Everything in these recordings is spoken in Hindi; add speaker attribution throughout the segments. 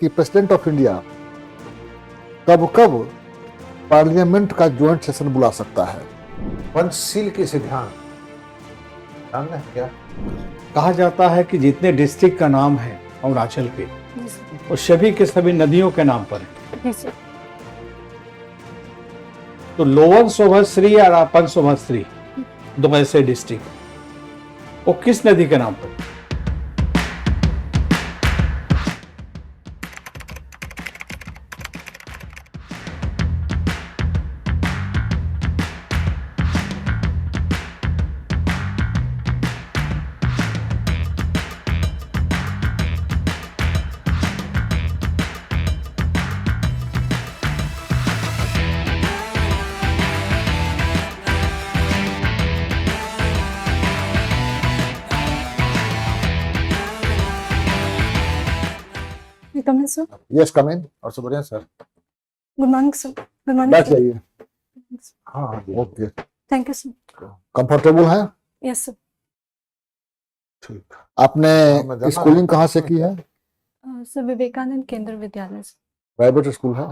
Speaker 1: कि प्रेसिडेंट ऑफ इंडिया कब कब पार्लियामेंट का ज्वाइंट सेशन बुला सकता है?
Speaker 2: पंचशील के सिद्धांत जानना है क्या?
Speaker 3: कहा जाता है कि जितने डिस्ट्रिक्ट का नाम है अरुणाचल के, वो सभी के सभी नदियों के नाम पर है। तो लोअर सोभाश्री और अपर सोभाश्री दो ऐसे डिस्ट्रिक्ट, वो किस नदी के नाम पर?
Speaker 4: Come in, sir.
Speaker 1: Yes come in. और सब बढ़िया sir?
Speaker 4: Good morning, sir. Good morning,
Speaker 1: बैठ
Speaker 4: sir.
Speaker 1: जाइए।
Speaker 2: हाँ जी।
Speaker 1: Okay,
Speaker 4: Thank you, sir.
Speaker 1: Comfortable है?
Speaker 4: Yes, sir.
Speaker 1: ठीक। आपने
Speaker 2: मैं जानना
Speaker 1: स्कूलिंग
Speaker 2: है।
Speaker 1: कहाँ से की है?
Speaker 4: Sir, विवेकानंद केंद्र विद्यालय से।
Speaker 1: प्राइवेट स्कूल है?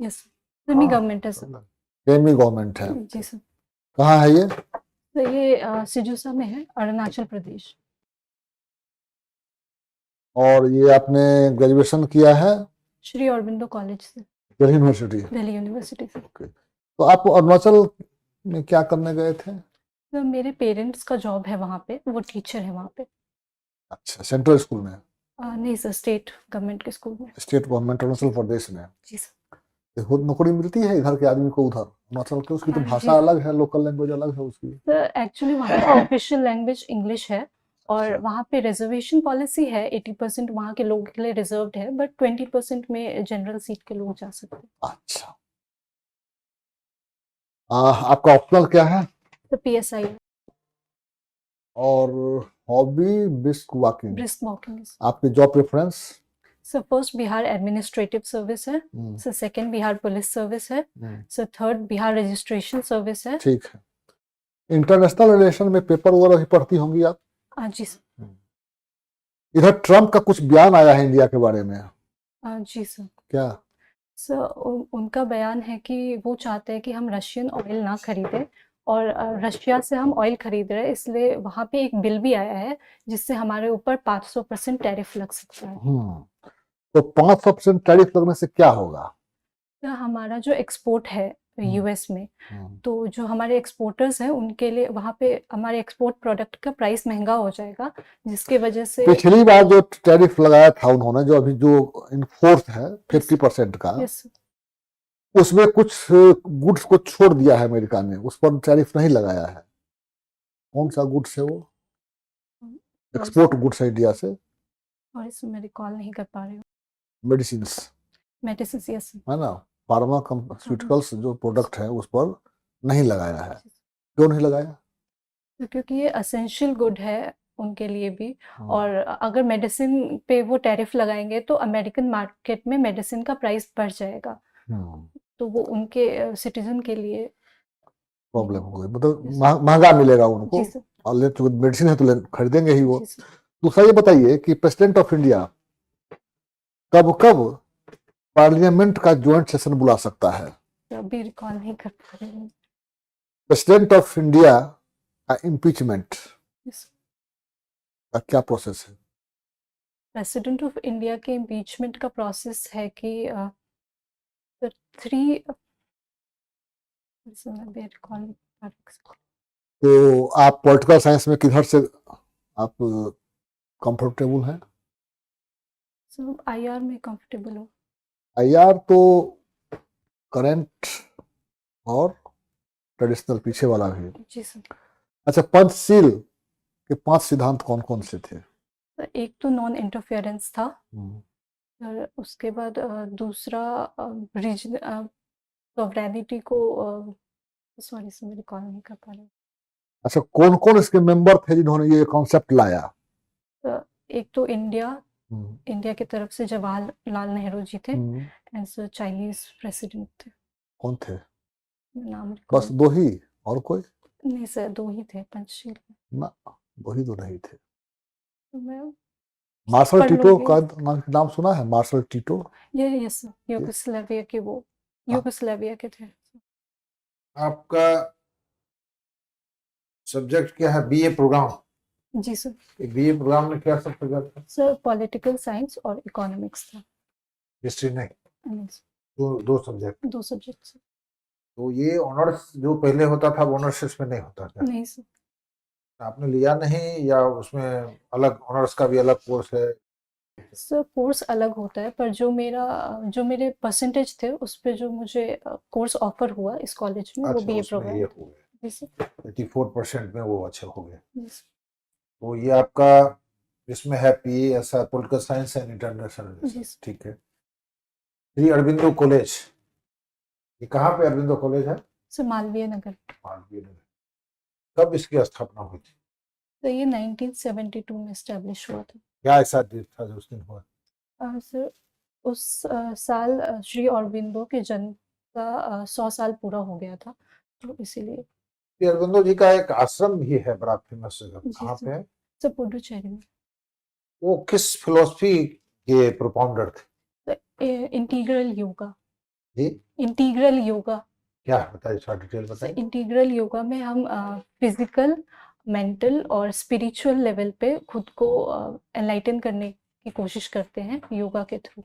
Speaker 4: Yes, sir. सेमी
Speaker 2: हाँ।
Speaker 4: गवर्नमेंट है, सर।
Speaker 1: सेमी गवर्नमेंट है?
Speaker 4: जी, सर।
Speaker 1: कहाँ है ये?
Speaker 4: तो ये सिजुसा में है, अरुणाचल प्रदेश।
Speaker 1: और ये आपने ग्रेजुएशन किया है
Speaker 4: श्री अरबिंदो कॉलेज से,
Speaker 1: दिल्ली यूनिवर्सिटी?
Speaker 4: दिल्ली यूनिवर्सिटी से।
Speaker 1: तो आप अरुणाचल में क्या करने गए थे?
Speaker 4: तो मेरे पेरेंट्स का जॉब है वहाँ पे, वो टीचर है वहाँ पे।
Speaker 1: अच्छा, सेंट्रल स्कूल में?
Speaker 4: नहीं सर, स्टेट गवर्नमेंट के स्कूल में।
Speaker 1: स्टेट गवर्नमेंट अरुणाचल प्रदेश में?
Speaker 4: जी सर।
Speaker 1: देखो, नौकरी मिलती है इधर के आदमी को उधर अरुणाचल के? उसकी तो
Speaker 4: हाँ,
Speaker 1: भाषा
Speaker 4: जी।
Speaker 1: अलग है, लोकल लैंग्वेज अलग है उसकी।
Speaker 4: सर एक्चुअली वहाँ पे ऑफिशियल लैंग्वेज इंग्लिश है, और
Speaker 1: अच्छा।
Speaker 4: वहाँ पे रिजर्वेशन पॉलिसी है, 80% वहाँ के लोगों के लिए रिजर्व्ड है, बट 20% में जनरल सीट के लोग जा सकते हैं।
Speaker 1: अच्छा, आपका ऑप्शनल क्या है?
Speaker 4: तो PSI
Speaker 1: और hobby brisk walking?
Speaker 4: Brisk walking.
Speaker 1: आपकी job preference?
Speaker 4: So first Bihar administrative service है, so second Bihar police service है, so third Bihar registration service है।
Speaker 1: ठीक है। इंटरनेशनल रिलेशन में पेपर वगैरह भी पढ़ती होंगी आप?
Speaker 4: जी सर।
Speaker 1: इधर ट्रम्प का कुछ बयान आया है इंडिया के बारे में,
Speaker 4: जी सर।
Speaker 1: क्या?
Speaker 4: सर उनका बयान है कि वो चाहते हैं कि हम रशियन ऑयल ना खरीदें, और रशिया से हम ऑयल खरीद रहे हैं, इसलिए वहाँ पे एक बिल भी आया है जिससे हमारे ऊपर 500% टैरिफ लग सकता है।
Speaker 1: तो 500% टैरिफ लगने से क्या होगा?
Speaker 4: तो हमारा जो एक्सपोर्ट है US में, तो जो हमारे एक्सपोर्टर्स हैं उनके लिए वहाँ पे हमारे एक्सपोर्ट प्रोडक्ट का प्राइस महंगा हो जाएगा, जिसके वजह से
Speaker 1: पिछली बार जो टैरिफ लगाया था उन्होंने, जो अभी जो इनफोर्स है 50% का,
Speaker 4: यस
Speaker 1: उसमें कुछ गुड्स को छोड़ दिया है अमेरिका ने, उस पर टैरिफ नहीं लगाया है। कौन सा गुड्स है वो? एक्सपोर्ट गुड्स है इंडिया से।
Speaker 4: और इसमें मैं रिकॉल नहीं कर पा रही हूँ।
Speaker 1: मेडिसिन
Speaker 4: मेडिसिन, यस
Speaker 1: है ना, फार्मास्यूटिकल्स जो प्रोडक्ट है उस पर नहीं लगाया है। क्यों नहीं लगाया?
Speaker 4: तो क्योंकि ये असेंशियल गुड है उनके लिए भी, और अगर मेडिसिन पे वो टैरिफ लगाएंगे तो अमेरिकन मार्केट में मेडिसिन का प्राइस बढ़ जाएगा, तो वो उनके सिटीजन के लिए
Speaker 1: प्रॉब्लम हो गई, मतलब महंगा मिलेगा उनको।
Speaker 4: जी सर।
Speaker 1: और मेडिसिन है तो खरीदेंगे ही वो।
Speaker 4: जी सर।
Speaker 1: दूसरा ये बताइए कि प्रेसिडेंट ऑफ इंडिया कब कब पार्लियामेंट का ज्वाइंट सेशन बुला सकता है?
Speaker 4: तो अभी रिकॉल नहीं कर पा रही हूँ।
Speaker 1: प्रेसिडेंट ऑफ इंडिया का इम्पीचमेंट
Speaker 4: Yes.
Speaker 1: का क्या प्रोसेस है?
Speaker 4: प्रेसिडेंट ऑफ इंडिया के इम्पीचमेंट का प्रोसेस है कि 3
Speaker 1: तो आप पॉलिटिकल साइंस में किधर से आप कंफर्टेबल हैं?
Speaker 4: IR में कंफर्टेबल हो।
Speaker 1: IR तो करंट और ट्रेडिशनल पीछे वाला भी।
Speaker 4: जी सर।
Speaker 1: अच्छा, पंचशील के 5 सिद्धांत कौन कौन से थे?
Speaker 4: एक तो नॉन इंटरफेरेंस था, और उसके बाद दूसरा रीजन सॉवरेनिटी को सॉरी सर मैं रिकॉल नहीं कर पा रही।
Speaker 1: अच्छा, कौन कौन इसके मेंबर थे जिन्होंने ये कॉन्सेप्ट लाया?
Speaker 4: एक तो इंडिया की तरफ से जवाहरलाल नेहरू जी थे, एंड सर चाइनीज प्रेसिडेंट थे।
Speaker 1: कौन थे?
Speaker 4: नाम
Speaker 1: बस 2 ही? और कोई?
Speaker 4: नहीं सर, 2 ही थे पंचशील में।
Speaker 1: ना, 2 ही तो नहीं थे।
Speaker 4: तो मैं
Speaker 1: मार्शल
Speaker 4: पढ़
Speaker 1: टीटो
Speaker 4: लोगे।
Speaker 1: का नाम सुना है? Marshal Tito.
Speaker 4: ये यस यूगोस्लाविया के वो
Speaker 1: हाँ।
Speaker 4: यूगोस्लाविया के थे।
Speaker 2: आपका सब्जेक्ट क्या है? BA program.
Speaker 4: जी सर।
Speaker 2: बीए प्रोग्राम में क्या सब सब्जेक्ट है?
Speaker 4: सर पॉलिटिकल साइंस और इकोनॉमिक्स था।
Speaker 2: हिस्ट्री नहीं,
Speaker 4: नहीं सर,
Speaker 2: दो सब्जेक्ट।
Speaker 4: 2 subject sir.
Speaker 2: तो ये ऑनर्स जो पहले होता था वो ऑनर्स इसमें नहीं होता क्या?
Speaker 4: नहीं सर।
Speaker 2: आपने लिया नहीं, या उसमें अलग ऑनर्स का भी अलग कोर्स है?
Speaker 4: सर कोर्स अलग होता है, पर जो मेरे परसेंटेज थे उस पे जो मुझे कोर्स ऑफर हुआ इस कॉलेज में वो
Speaker 2: अच्छा,
Speaker 4: बीए
Speaker 2: उसमें
Speaker 4: प्रोग्राम।
Speaker 2: ये हो गए
Speaker 4: जी सर।
Speaker 2: 84% में, वो अच्छे हो गए।
Speaker 4: जी सर।
Speaker 2: तो ये आपका इसमें है पीए ऐसा, पॉलिटिकल साइंस एंड इंटरनेशनल।
Speaker 4: जी सर।
Speaker 2: ठीक है। श्री अरबिंदो कॉलेज, ये कहाँ पे अरबिंदो कॉलेज है?
Speaker 4: सर मालवीय नगर।
Speaker 2: मालवीय में। कब इसकी स्थापना हुई थी?
Speaker 4: तो ये 1972 में इस्टेब्लिश हुआ था।
Speaker 2: क्या ऐसा दिन था जो उस दिन हुआ?
Speaker 4: सर उस साल श्री अरबिंदो के जन्म का 100 साल पूरा हो गया था, तो इसीलिए।
Speaker 2: श्री अरबिंदो जी का एक आश्रम भी है बड़ा फेमस जगह,
Speaker 4: जी
Speaker 2: कहाँ
Speaker 4: सर।
Speaker 2: पे है?
Speaker 4: सर पुडुचेरी में।
Speaker 2: वो किस फिलोसफी के प्रोपाउंडर थे?
Speaker 4: इंटीग्रल योगा।
Speaker 2: जी,
Speaker 4: इंटीग्रल योगा।
Speaker 2: क्या है बताइए, थोड़ा डिटेल
Speaker 4: सर
Speaker 2: बताइए।
Speaker 4: इंटीग्रल योगा में हम फिजिकल, मेंटल और स्पिरिचुअल लेवल पे खुद को एनलाइटन करने की कोशिश करते हैं योगा के थ्रू।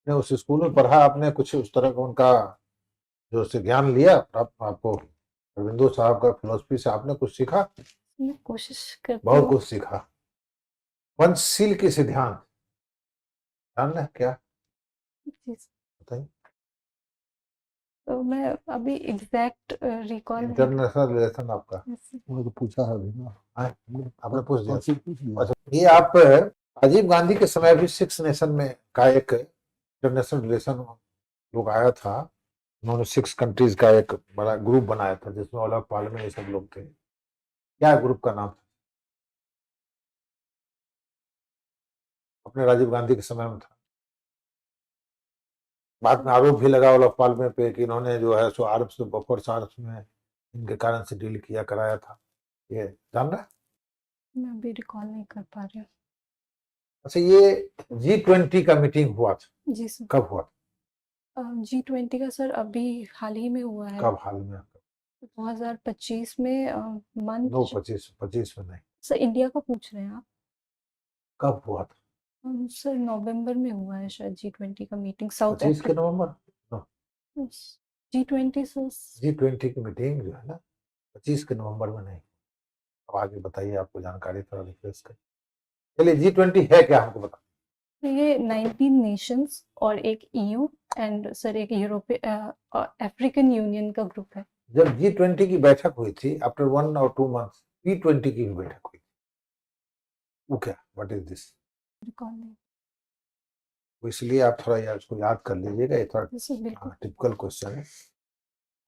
Speaker 2: ने उस स्कूल में पढ़ा आपने? कुछ उस तरह का उनका जो उससे ज्ञान लिया आपको अरबिंदो साहब का फिलोसफी से आपने कुछ सीखा?
Speaker 4: मैं कोशिश करती
Speaker 2: बहुत
Speaker 4: हूँ।
Speaker 2: कुछ सीखा। पंचशील के सिद्धांत जानना है क्या?
Speaker 4: जी सर।
Speaker 2: बताइए।
Speaker 4: तो मैं अभी एग्जैक्ट रिकॉल
Speaker 2: इंटरनेशनल रिलेशन आपका
Speaker 1: उन्होंने तो पूछा है अभी ना।
Speaker 2: आपने पूछ दिया।
Speaker 1: कौन सी पूछ लिया?
Speaker 2: अच्छा, ये आप राजीव गांधी के समय भी 6 नेशन में का एक इंटरनेशनल रिलेशन लोग आया था। उन्होंने 6 कंट्रीज का एक बड़ा ग्रुप बनाया था जिसमें ओलफ पार्लियामेंट ये सब लोग थे। क्या ग्रुप का नाम था? अपने राजीव गांधी के समय में था। बाद में आरोप भी लगा ओलफ पार्लियामेंट पे कि इन्होंने जो है सो आर्म्स में, बफर्स आर्म्स में इनके कारण से डील किया कराया था। ये जान रहा है?
Speaker 4: मैं अभी रिकॉल नहीं कर पा रही हूँ।
Speaker 2: अच्छा, ये G20 का मीटिंग हुआ था,
Speaker 4: जी सर।
Speaker 2: कब हुआ था?
Speaker 4: G20 का सर अभी हाल ही में हुआ है।
Speaker 2: कब हाल में?
Speaker 4: 2025 में मंथ।
Speaker 2: नो, 25 में नहीं।
Speaker 4: सर इंडिया का पूछ रहे हैं आप?
Speaker 2: कब हुआ था?
Speaker 4: सर नवंबर में हुआ है शायद G20 का मीटिंग साउथ
Speaker 2: 25 के नवंबर।
Speaker 4: G20 sir.
Speaker 2: G20 की मीटिंग जो है ना 25 के नवंबर में नहीं। अब आगे बताइए, आपको जानकारी थोड़ा रिफ्रेश कर। चलिए, G20 है क्या हमको बता।
Speaker 4: तो ये 19 नेशंस और एक EU एंड सर एक अफ्रीकन यूनियन का ग्रुप है।
Speaker 2: जब G20 की बैठक हुई थी आफ्टर 1 और 2 मंथ्स P20 की भी बैठक हुई, वो क्या, व्हाट इज दिस?
Speaker 4: रिकॉल नहीं।
Speaker 2: इसलिए आप थोड़ा यार उसको याद कर लीजिएगा, ये थोड़ा
Speaker 4: सर बिल्कुल।
Speaker 2: टिपिकल क्वेश्चन है।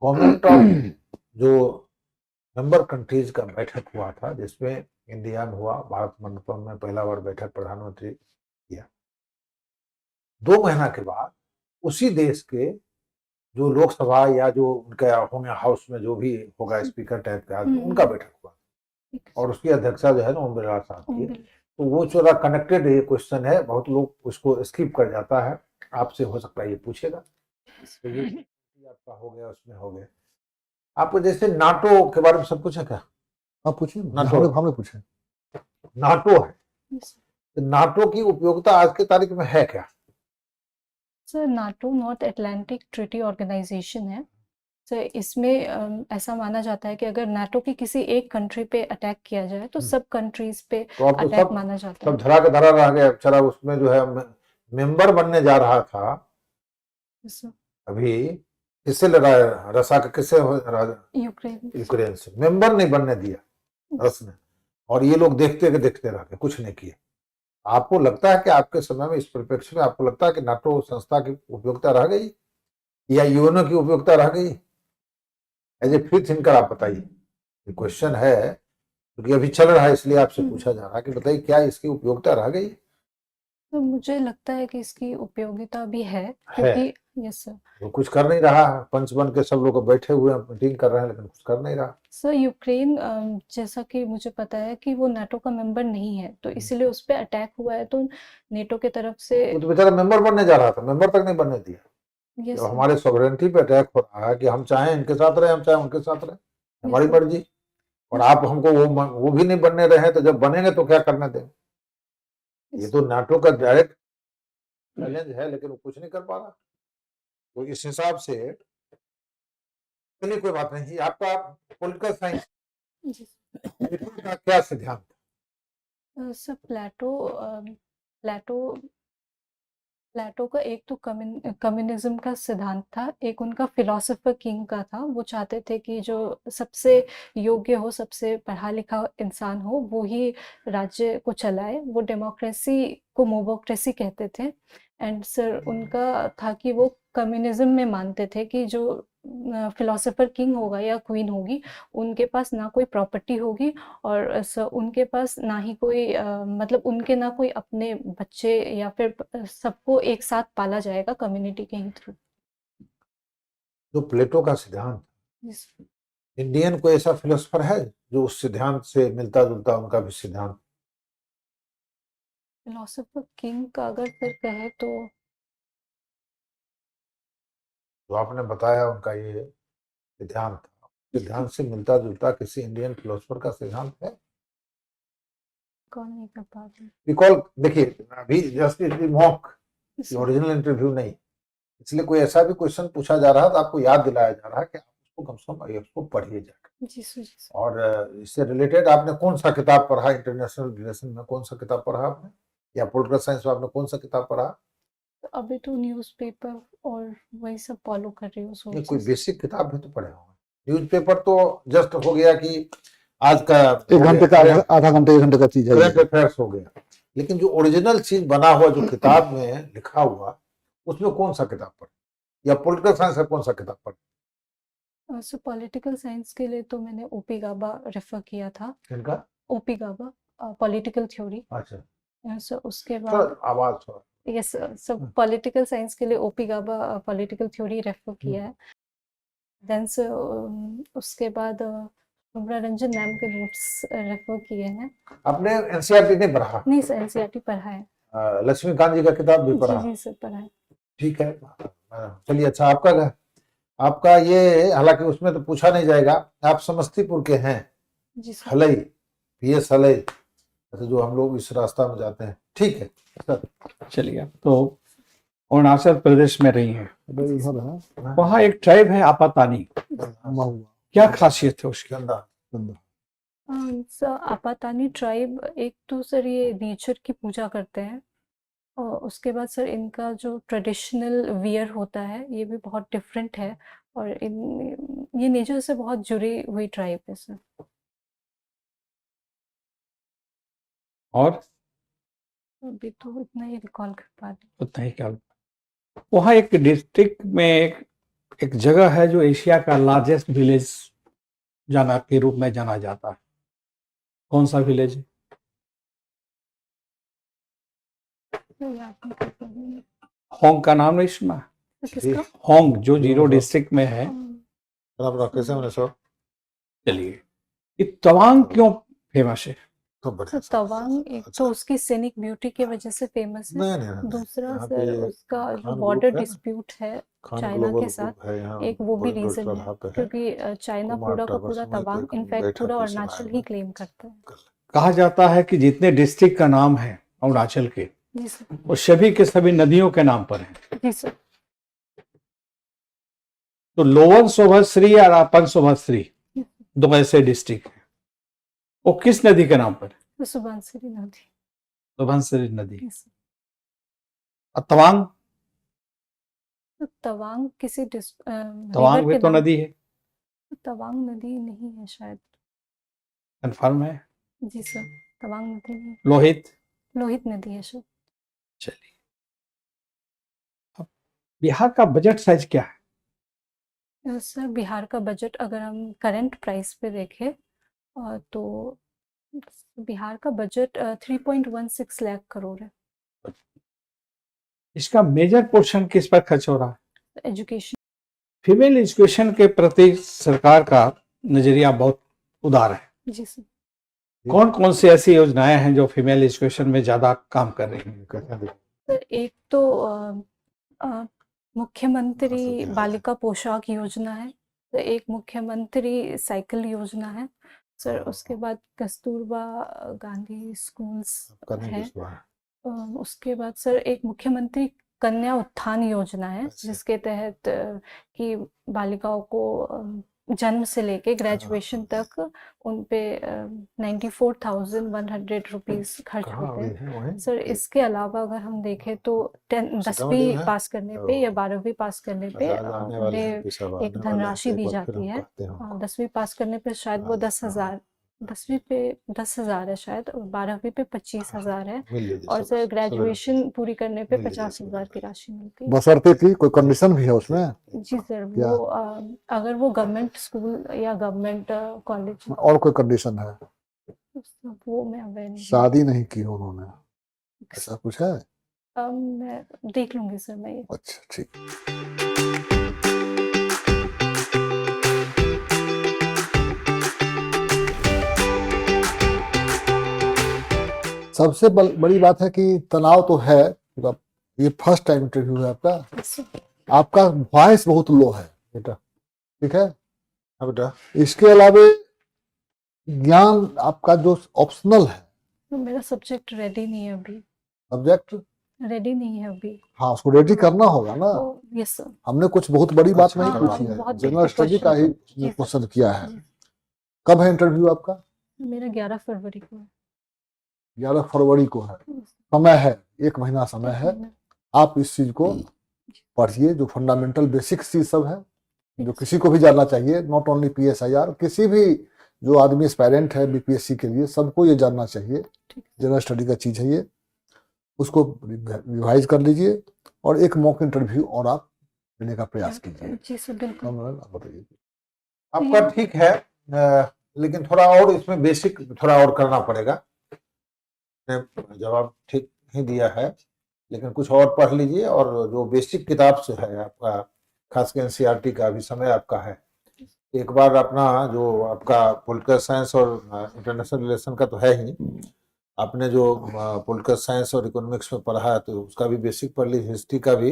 Speaker 2: गवर्नमेंट ऑफ जो मेंबर कंट्रीज का बैठक हुआ था जिसमें इंडिया में हुआ, भारत मंडपम में पहला बार बैठक प्रधानमंत्री किया। 2 महीना के बाद उसी देश के जो लोकसभा या जो उनका होंगे हाउस में जो भी होगा स्पीकर टाइप का, उनका बैठक हुआ और उसकी अध्यक्षता जो है ना ओम बिरला साहब की। तो वो थोड़ा कनेक्टेड ये क्वेश्चन है, बहुत लोग उसको स्किप कर जाता है। आपसे हो सकता है ये पूछेगा। तो ये आपका हो गया, उसमें हो गया। आपको जैसे नाटो के बारे में सब कुछ है क्या?
Speaker 1: हाँ पूछिए,
Speaker 2: नाटो।
Speaker 1: हमने पूछे।
Speaker 2: नाटो है, तो नाटो की उपयोगिता आज के तारीख में है क्या?
Speaker 4: Sir NATO North Atlantic Treaty Organization है। सर इसमें ऐसा माना जाता है कि अगर नाटो की किसी एक कंट्री पे अटैक किया जाए तो सब कंट्रीज पे
Speaker 2: तो अब तो
Speaker 4: अटैक माना जाता
Speaker 2: सब धरा के धरा रह गया। चला उसमें जो है मेंबर बनने जा रहा था
Speaker 4: है।
Speaker 2: अभी, किससे लड़ा है? रसा का किससे?
Speaker 4: यूक्रेन।
Speaker 2: यूक्रेन से। मेंबर नहीं बनने दिया रस ने, और ये लोग देखते रह गए, कुछ नहीं किए। आपको लगता है कि आपके समय में, इस परिप्रेक्ष्य में आपको लगता है कि नाटो संस्था की उपयोगिता रह गई या यूएनओ की उपयोगिता रह गई? एज ए फ्री थिंकर आप बताइए। क्वेश्चन है क्योंकि अभी चल रहा है, इसलिए आपसे पूछा जा रहा है कि बताइए क्या इसकी उपयोगिता रह गई?
Speaker 4: तो मुझे लगता है कि इसकी उपयोगिता भी है,
Speaker 2: है
Speaker 4: क्योंकि यस सर।
Speaker 2: वो कुछ कर नहीं रहा है, पंच बन के सब लोग बैठे हुए हैं, मीटिंग कर रहे हैं, लेकिन कुछ कर नहीं रहा।
Speaker 4: सर यूक्रेन जैसा कि मुझे पता है कि वो नाटो का मेंबर नहीं है, तो इसीलिए उस पर अटैक हुआ है, तो नेटो की तरफ से
Speaker 2: वो तो बेचारा मेंबर बनने जा रहा था, मेंबर तक नहीं बनने दिया।
Speaker 4: यस
Speaker 2: जो हमारे सॉवरेनिटी पे अटैक हो रहा है कि हम चाहें इनके साथ रहे, हम चाहें उनके साथ रहे, हमारी
Speaker 4: Yes,
Speaker 2: मर्जी, और आप हमको वो भी नहीं बनने रहे हैं, तो जब बनेंगे तो क्या करने देंगे। ये तो नाटो का डायरेक्ट चैलेंज है, लेकिन वो कुछ नहीं कर पा रहा। तो इस हिसाब से चलिए कोई बात नहीं। आपका पॉलिटिकल साइंस
Speaker 4: जी
Speaker 2: का क्या सिद्धांत?
Speaker 4: सर प्लेटो प्लेटो का एक तो कम्युनिज्म का सिद्धांत था, एक उनका फिलोसोफर किंग का था। वो चाहते थे कि जो सबसे योग्य हो, सबसे पढ़ा लिखा इंसान हो, वो ही राज्य को चलाए। वो डेमोक्रेसी को मोबोक्रेसी कहते थे। एंड सर उनका था कि वो कम्युनिज्म में मानते थे कि जो फिलोसोफर किंग होगा या क्वीन होगी, उनके पास ना कोई प्रॉपर्टी होगी, और उनके पास ना ही कोई मतलब उनके ना कोई अपने बच्चे, या फिर सबको एक साथ पाला जाएगा कम्युनिटी के ही थ्रू।
Speaker 2: जो प्लेटो का सिद्धांत, इंडियन कोई ऐसा फिलोसफर है जो उस सिद्धांत से मिलता जुलता उनका भी सिद्धांत?
Speaker 4: फिलोसोफर किंग का अगर फिर कहे तो
Speaker 2: जो आपने बताया उनका ये सिद्धांत था, सिद्धांत से मिलता जुलता किसी इंडियन फिलोसफर का सिद्धांत है?
Speaker 4: कौन नहीं कर पा रही।
Speaker 2: रिकॉल देखिए, अभी जस्ट मॉक, ओरिजिनल इंटरव्यू नहीं, इसलिए कोई ऐसा भी क्वेश्चन पूछा जा रहा तो आपको याद दिलाया जा रहा है कि आप उसको कम से कम उसको पढ़िए जाकर।
Speaker 4: जी सर, जी सर।
Speaker 2: और इससे रिलेटेड आपने कौन सा किताब पढ़ा? इंटरनेशनल रिलेशन में कौन सा किताब पढ़ा आपने, या पॉलिटिकल साइंस में आपने कौन सा किताब पढ़ा?
Speaker 4: अभी तो न्यूज़पेपर और वही सब फॉलो कर रही हूँ
Speaker 2: कोई
Speaker 4: सोर्सेस।
Speaker 2: बेसिक किताब भी तो पढ़े होंगे। न्यूज़पेपर तो जस्ट हो गया कि आज का
Speaker 1: एक घंटे का आधा घंटे 1 घंटे का चीज है
Speaker 2: करंट
Speaker 1: ये।
Speaker 2: अफेयर्स हो गया, लेकिन जो ओरिजिनल चीज बना हुआ जो किताब में लिखा हुआ, उसमें कौन सा किताब पढ़े, या पॉलिटिकल साइंस का कौन सा किताब पढ़े?
Speaker 4: सो पॉलिटिकल साइंस के लिए तो मैंने ओपी गाबा रेफर किया था।
Speaker 2: इनका
Speaker 4: ओपी गाबा पॉलिटिकल थ्योरी।
Speaker 2: अच्छा,
Speaker 4: सो उसके
Speaker 2: थोड़ा
Speaker 4: बाद
Speaker 2: आवाज थोड़ा।
Speaker 4: यस सब पॉलिटिकल साइंस के लिए ओपी गाबा पॉलिटिकल थ्योरी रेफर किया है। देन से उसके बाद उमरा रंजन मैम के नोट्स रेफर किए हैं।
Speaker 2: आपने एनसीईआरटी नहीं पढ़ा?
Speaker 4: नहीं सर, एनसीईआरटी पढ़ा है।
Speaker 2: लक्ष्मीकांत जी का किताब भी पढ़ा?
Speaker 4: जी जी सर, पढ़ा है।
Speaker 2: ठीक है, चलिए। अच्छा, आपका ये, हालांकि उसमें तो पूछा नहीं जाएगा, आप समस्तीपुर के हैं?
Speaker 4: जी सर।
Speaker 2: हलई, पीएस हलई, अच्छा, जो हम लोग इस रास्ता में जाते हैं। ठीक है सर।
Speaker 3: चलिए, आप तो अरुणाचल प्रदेश में रही हैं,
Speaker 1: अबे इधर है
Speaker 3: वहाँ एक ट्राइब है आपातानी,
Speaker 1: महुआ
Speaker 3: क्या खासियत है उसकी?
Speaker 2: गंदा।
Speaker 1: गंदा।
Speaker 4: सर आपातानी ट्राइब एक तो सर ये नेचर की पूजा करते हैं, और उसके बाद सर इनका जो ट्रेडिशनल वियर होता है ये भी बहुत डिफरेंट है, और ये नेचर से बहुत जुड़ी हुई ट्राइब है सर।
Speaker 3: और
Speaker 4: अभी तो इतना ही रिकॉल कर पा रही
Speaker 3: उतना ही क्या, वहाँ एक डिस्ट्रिक्ट में एक जगह है जो एशिया का लार्जेस्ट विलेज के रूप में जाना जाता है। कौन सा विलेज है?
Speaker 4: हूँ। याद नहीं कर पा रही हूँ।
Speaker 3: होंग का नाम नहीं सुना?
Speaker 4: तो किसका?
Speaker 3: होंग जो जीरो
Speaker 2: जीरो
Speaker 3: डिस्ट्रिक्ट में है।
Speaker 2: कैसे मैंने सर?
Speaker 3: चलिए, ये तवांग क्यों फेमस है?
Speaker 2: तो
Speaker 4: सर
Speaker 2: बढ़िया।
Speaker 4: तवांग एक तो उसकी सीनिक ब्यूटी की वजह से फेमस है।
Speaker 2: नहीं, नहीं, नहीं,
Speaker 4: दूसरा
Speaker 2: यहाँ
Speaker 4: सर
Speaker 2: पे
Speaker 4: उसका जो
Speaker 2: खान
Speaker 4: बॉर्डर
Speaker 2: ग्रुप है ना,
Speaker 4: डिस्प्यूट है
Speaker 2: खान
Speaker 4: चाइना
Speaker 2: ग्लोबल
Speaker 4: के साथ,
Speaker 2: ग्रुप है यहाँ,
Speaker 4: एक वो भी
Speaker 2: बड़ी
Speaker 4: रीजन है,
Speaker 2: चौराहा पे है।
Speaker 4: क्योंकि चाइना
Speaker 2: कुमार
Speaker 4: पूरा का
Speaker 2: टावर्स
Speaker 4: पूरा
Speaker 2: में
Speaker 4: तवांग
Speaker 2: एक
Speaker 4: इनफैक्ट
Speaker 2: बैठक
Speaker 4: पूरा
Speaker 2: हुई
Speaker 4: अरुणाचल
Speaker 2: सुना
Speaker 4: ही
Speaker 2: है।
Speaker 4: क्लेम करता है।
Speaker 3: कहा जाता है कि जितने डिस्ट्रिक्ट का नाम है अरुणाचल के,
Speaker 4: जी सर।
Speaker 3: वो सभी के सभी नदियों के नाम पर हैं।
Speaker 4: जी सर।
Speaker 3: तो लोअर सुबनसिरी और अपर सुबनसिरी दो ऐसे डिस्ट्रिक्ट हैं, वो किस नदी के नाम पर है?
Speaker 4: तो सुबनसिरी नदी।
Speaker 3: सुबनसिरी नदी।
Speaker 4: जी सर।
Speaker 3: और तवांग?
Speaker 4: तो तवांग किसी
Speaker 3: तवांग
Speaker 4: रिवर
Speaker 3: भी
Speaker 4: के
Speaker 3: तो
Speaker 4: नाम।
Speaker 3: नदी है,
Speaker 4: तवांग नदी नहीं है शायद।
Speaker 3: कंफर्म है?
Speaker 4: जी सर, तवांग नदी नहीं।
Speaker 3: लोहित?
Speaker 4: लोहित नदी है शायद।
Speaker 3: चलिए, अब बिहार का बजट साइज क्या है?
Speaker 4: सर बिहार का बजट अगर हम करंट प्राइस पे देखें तो बिहार का बजट 3.16 लाख करोड़ है।
Speaker 3: इसका मेजर पोर्शन किस पर खर्च हो रहा है?
Speaker 4: एजुकेशन।
Speaker 3: फीमेल एजुकेशन के प्रति सरकार का नजरिया बहुत उदार है।
Speaker 4: जी सर।
Speaker 3: कौन कौन सी ऐसी योजनाएं हैं जो फीमेल एजुकेशन में ज्यादा काम कर रही हैं?
Speaker 4: सर एक तो मुख्यमंत्री बालिका पोशाक योजना है, तो एक मुख्यमंत्री साइकिल योजना है सर। उसके बाद कस्तूरबा गांधी स्कूल्स है। उसके बाद सर एक मुख्यमंत्री कन्या उत्थान योजना है,
Speaker 2: अच्छा।
Speaker 4: जिसके तहत कि बालिकाओं को जन्म से लेके ग्रेजुएशन तक उन पे 94,100 रुपीस खर्च होते हैं सर। इसके अलावा अगर हम देखें तो 10वीं पास करने पे या 12वीं पास करने पे उन्हें एक धनराशि दी जाती है। 10वीं पास करने पे शायद वो 10,000, 10वीं पे 10,000 है शायद, और 12वीं पे 25,000 है, और सर ग्रेजुएशन पूरी करने पे 50,000 की राशि मिलती है।
Speaker 1: बशर्ते की कोई कंडीशन भी है उसमें?
Speaker 4: जी सर, वो अगर वो गवर्नमेंट स्कूल या गवर्नमेंट कॉलेज।
Speaker 1: और कोई कंडीशन है?
Speaker 4: वो मैं अवेयर नहीं।
Speaker 1: शादी नहीं की उन्होंने, ऐसा कुछ है?
Speaker 4: मैं देख लूंगी सर मैं ये।
Speaker 1: अच्छा ठीक। सबसे बड़ी बात है कि तनाव तो है। ये फर्स्ट टाइम इंटरव्यू है आपका। आपका वॉइस बहुत लो है बेटा, ठीक है बेटा। इसके अलावा ज्ञान आपका जो ऑप्शनल है।
Speaker 4: तो मेरा सब्जेक्ट रेडी नहीं है अभी।
Speaker 1: सब्जेक्ट
Speaker 4: रेडी नहीं है अभी।
Speaker 1: हाँ, उसको रेडी करना होगा ना।
Speaker 4: Yes sir.
Speaker 1: हमने कुछ बहुत बड़ी बात नहीं
Speaker 4: हाँ,
Speaker 1: पूछी है,
Speaker 4: बहुत
Speaker 1: जनरल स्टडी का ही
Speaker 4: जी,
Speaker 1: क्वेश्चन किया है। कब है इंटरव्यू आपका?
Speaker 4: मेरा 11 फरवरी को है।
Speaker 1: 11 फरवरी को है। समय है, 1 महीना समय है। आप इस चीज को पढ़िए, जो फंडामेंटल बेसिक चीज सब है, जो किसी को भी जानना चाहिए, नॉट ओनली PSIR, किसी भी जो आदमी एस्पायरेंट है BPSC के लिए, सबको ये जानना चाहिए। जनरल स्टडी का चीज है ये, उसको रिवाइज कर लीजिए और एक मॉक इंटरव्यू और आप देने का प्रयास कीजिए।
Speaker 4: जी सर, बिल्कुल।
Speaker 1: बताइए।
Speaker 2: आपका ठीक है, लेकिन थोड़ा और इसमें बेसिक थोड़ा और करना पड़ेगा। जवाब ठीक ही दिया है, लेकिन कुछ और पढ़ लीजिए, और जो बेसिक किताब से है आपका, खासकर NCERT का भी समय आपका है। एक बार अपना जो आपका पॉलिटिकल साइंस और इंटरनेशनल रिलेशन का तो है ही, आपने जो पॉलिटिकल साइंस और इकोनॉमिक्स में पढ़ा है तो उसका भी बेसिक पढ़ लीजिए। हिस्ट्री का भी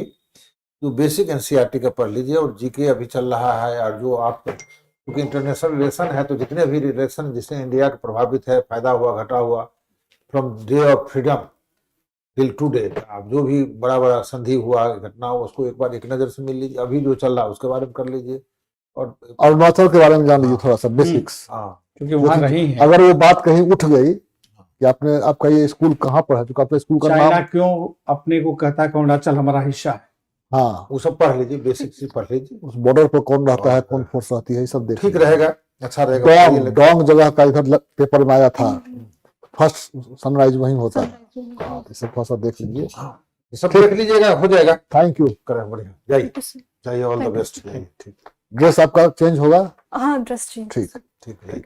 Speaker 2: जो बेसिक NCERT का पढ़ लीजिए, और GK अभी चल रहा है। और जो आप, क्योंकि इंटरनेशनल रिलेशन है, तो जितने भी रिलेशन जिससे इंडिया का प्रभावित है, फायदा हुआ घटा हुआ, from day of freedom till today, आप जो भी बड़ा बड़ा संधि हुआ, घटना हुआ, उसको एक बार एक नजर से मिल लीजिए। अभी जो चल रहा है उसके बारे में कर लीजिए, और
Speaker 1: अरुणाचल के बारे में जान लीजिए थोड़ा सा बेसिक्स।
Speaker 3: क्योंकि वहाँ नहीं है।
Speaker 1: अगर वो बात कहीं उठ गई कि आपने, आपका ये स्कूल कहाँ पढ़ा, जो आपका स्कूल का
Speaker 3: चाइना
Speaker 1: नाम
Speaker 3: क्यों अपने को कहता है कि अरुणाचल हमारा हिस्सा है?
Speaker 1: हाँ,
Speaker 2: वो सब पढ़ लीजिए, बेसिक से पढ़ लीजिए।
Speaker 1: उस बॉर्डर पर कौन रहता है, कौन फोर्स रहती है, ये सब
Speaker 2: ठीक
Speaker 1: देखिए।
Speaker 2: रहेगा, अच्छा रहेगा।
Speaker 1: डोंग जगह का इधर पेपर में आया था, फर्स्ट सनराइज वहीं होता है। ये सब थोड़ा सा देख लीजिए,
Speaker 2: ये सब देख लीजिएगा, हो जाएगा।
Speaker 1: Thank you.
Speaker 2: करें, बढ़िया, जाइए जाइए, ऑल द बेस्ट। ठीक,
Speaker 1: ड्रेस आपका चेंज होगा?
Speaker 4: हाँ, ड्रेस चेंज।
Speaker 1: ठीक।
Speaker 2: ठीक है।